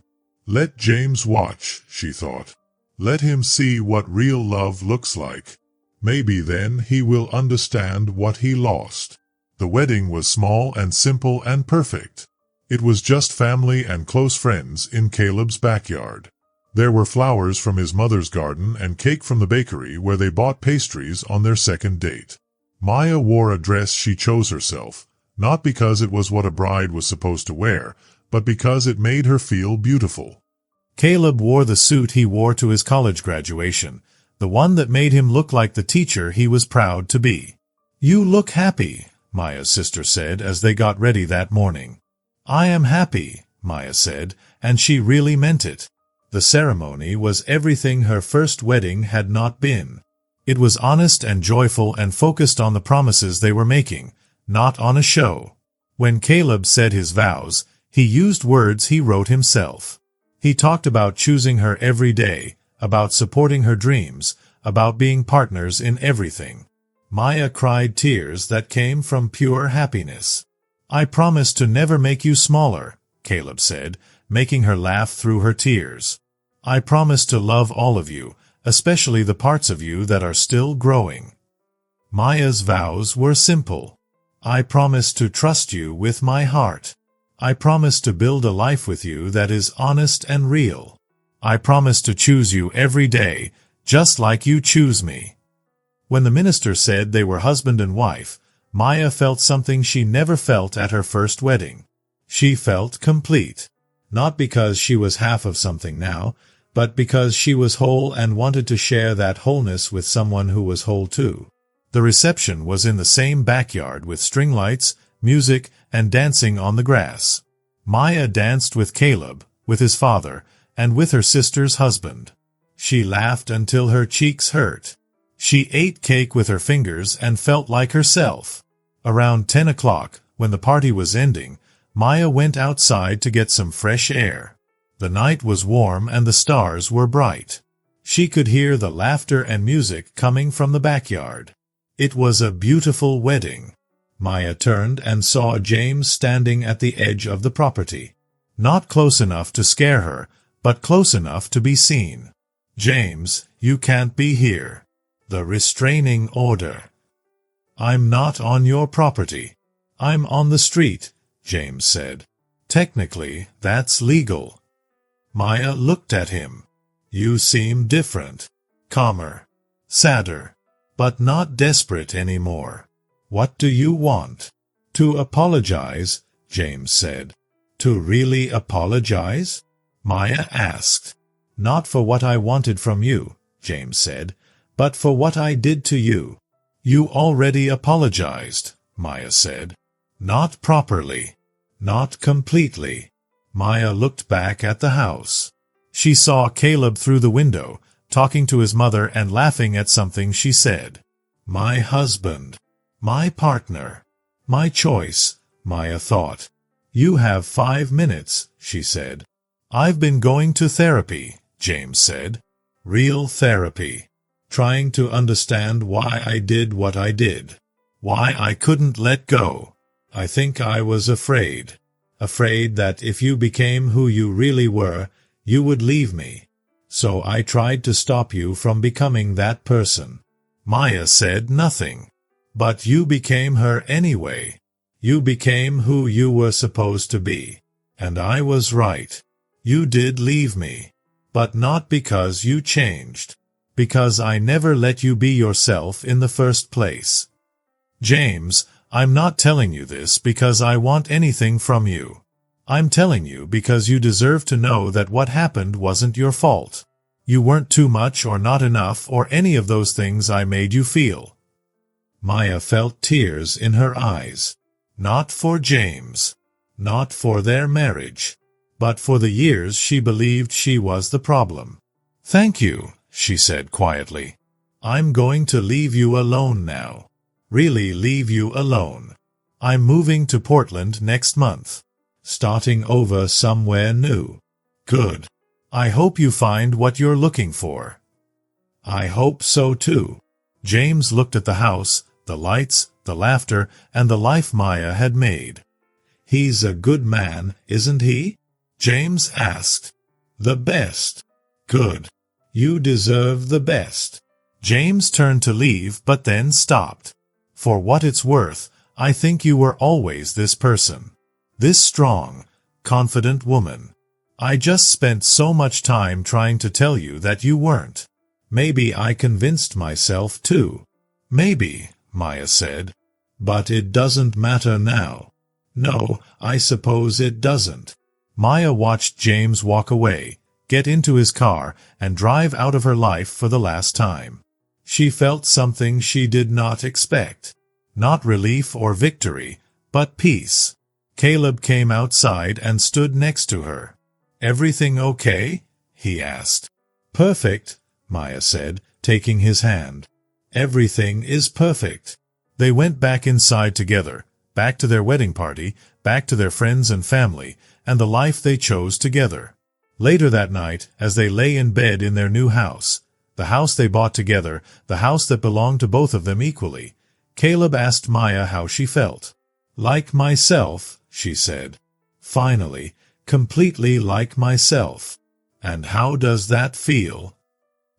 Let James watch, she thought. Let him see what real love looks like. Maybe then he will understand what he lost. The wedding was small and simple and perfect. It was just family and close friends in Caleb's backyard. There were flowers from his mother's garden and cake from the bakery where they bought pastries on their second date. Maya wore a dress she chose herself, not because it was what a bride was supposed to wear, but because it made her feel beautiful. Caleb wore the suit he wore to his college graduation, the one that made him look like the teacher he was proud to be. "You look happy," Maya's sister said as they got ready that morning. "I am happy," Maya said, and she really meant it. The ceremony was everything her first wedding had not been. It was honest and joyful and focused on the promises they were making, not on a show. When Caleb said his vows, he used words he wrote himself. He talked about choosing her every day, about supporting her dreams, about being partners in everything. Maya cried tears that came from pure happiness. "I promise to never make you smaller," Caleb said, making her laugh through her tears. "I promise to love all of you, especially the parts of you that are still growing." Maya's vows were simple. "I promise to trust you with my heart. I promise to build a life with you that is honest and real. I promise to choose you every day, just like you choose me." When the minister said they were husband and wife, Maya felt something she never felt at her first wedding. She felt complete. Not because she was half of something now, but because she was whole and wanted to share that wholeness with someone who was whole too. The reception was in the same backyard with string lights, music, and dancing on the grass. Maya danced with Caleb, with his father, and with her sister's husband. She laughed until her cheeks hurt. She ate cake with her fingers and felt like herself. Around 10 o'clock, when the party was ending, Maya went outside to get some fresh air. The night was warm and the stars were bright. She could hear the laughter and music coming from the backyard. It was a beautiful wedding. Maya turned and saw James standing at the edge of the property. Not close enough to scare her, but close enough to be seen. "James, you can't be here. The restraining order." "I'm not on your property. I'm on the street," James said. "Technically, that's legal." Maya looked at him. "You seem different. Calmer. Sadder. But not desperate anymore. What do you want?" "To apologize," James said. "To really apologize?" Maya asked. "Not for what I wanted from you," James said, "but for what I did to you." "You already apologized," Maya said. "Not properly. Not completely." Maya looked back at the house. She saw Caleb through the window, talking to his mother and laughing at something she said. "My husband. My partner. My choice," Maya thought. "You have 5 minutes," she said. "I've been going to therapy," James said. "Real therapy. Trying to understand why I did what I did. Why I couldn't let go. I think I was afraid. Afraid that if you became who you really were, you would leave me. So I tried to stop you from becoming that person." Maya said nothing. "But you became her anyway. You became who you were supposed to be. And I was right. You did leave me. But not because you changed. Because I never let you be yourself in the first place. James, I'm not telling you this because I want anything from you. I'm telling you because you deserve to know that what happened wasn't your fault. You weren't too much or not enough or any of those things I made you feel." Maya felt tears in her eyes. Not for James. Not for their marriage. But for the years she believed she was the problem. "Thank you," she said quietly. "I'm going to leave you alone now. Really leave you alone. I'm moving to Portland next month. Starting over somewhere new." "Good. I hope you find what you're looking for." "I hope so too." James looked at the house, the lights, the laughter, and the life Maya had made. "He's a good man, isn't he?" James asked. "The best." "Good. You deserve the best." James turned to leave but then stopped. "For what it's worth, I think you were always this person. This strong, confident woman. I just spent so much time trying to tell you that you weren't. Maybe I convinced myself too." "Maybe," Maya said. "But it doesn't matter now." "No, I suppose it doesn't." Maya watched James walk away, get into his car, and drive out of her life for the last time. She felt something she did not expect. Not relief or victory, but peace. Caleb came outside and stood next to her. "Everything okay?" he asked. "Perfect," Maya said, taking his hand. "Everything is perfect." They went back inside together, back to their wedding party, back to their friends and family, and the life they chose together. Later that night, as they lay in bed in their new house, the house they bought together, the house that belonged to both of them equally, Caleb asked Maya how she felt. "Like myself," she said. "Finally, completely like myself." "And how does that feel?"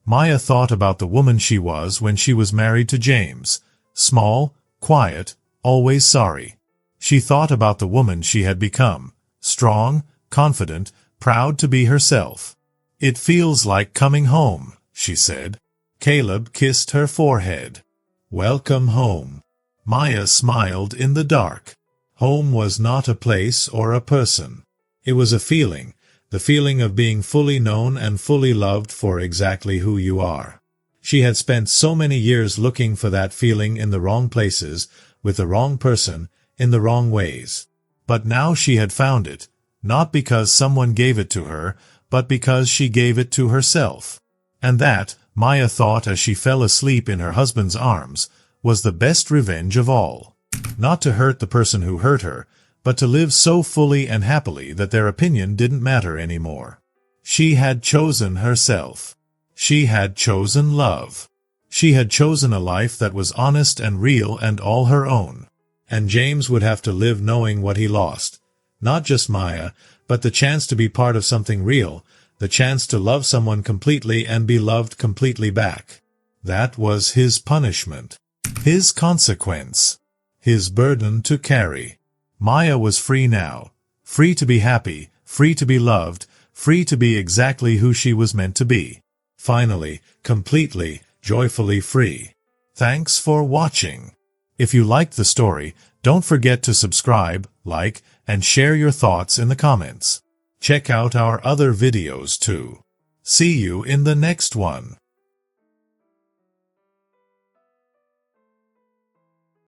Maya thought about the woman she was when she was married to James. Small, quiet, always sorry. She thought about the woman she had become. Strong, confident, proud to be herself. "It feels like coming home," she said. Caleb kissed her forehead. "Welcome home." Maya smiled in the dark. Home was not a place or a person. It was a feeling, the feeling of being fully known and fully loved for exactly who you are. She had spent so many years looking for that feeling in the wrong places, with the wrong person, in the wrong ways. But now she had found it, not because someone gave it to her, but because she gave it to herself. And that, Maya thought as she fell asleep in her husband's arms, was the best revenge of all. Not to hurt the person who hurt her, but to live so fully and happily that their opinion didn't matter anymore. She had chosen herself. She had chosen love. She had chosen a life that was honest and real and all her own. And James would have to live knowing what he lost. Not just Maya, but the chance to be part of something real, the chance to love someone completely and be loved completely back. That was his punishment. His consequence. His burden to carry. Maya was free now. Free to be happy, free to be loved, free to be exactly who she was meant to be. Finally, completely, joyfully free. Thanks for watching. If you liked the story, don't forget to subscribe, like, and share your thoughts in the comments. Check out our other videos too. See you in the next one.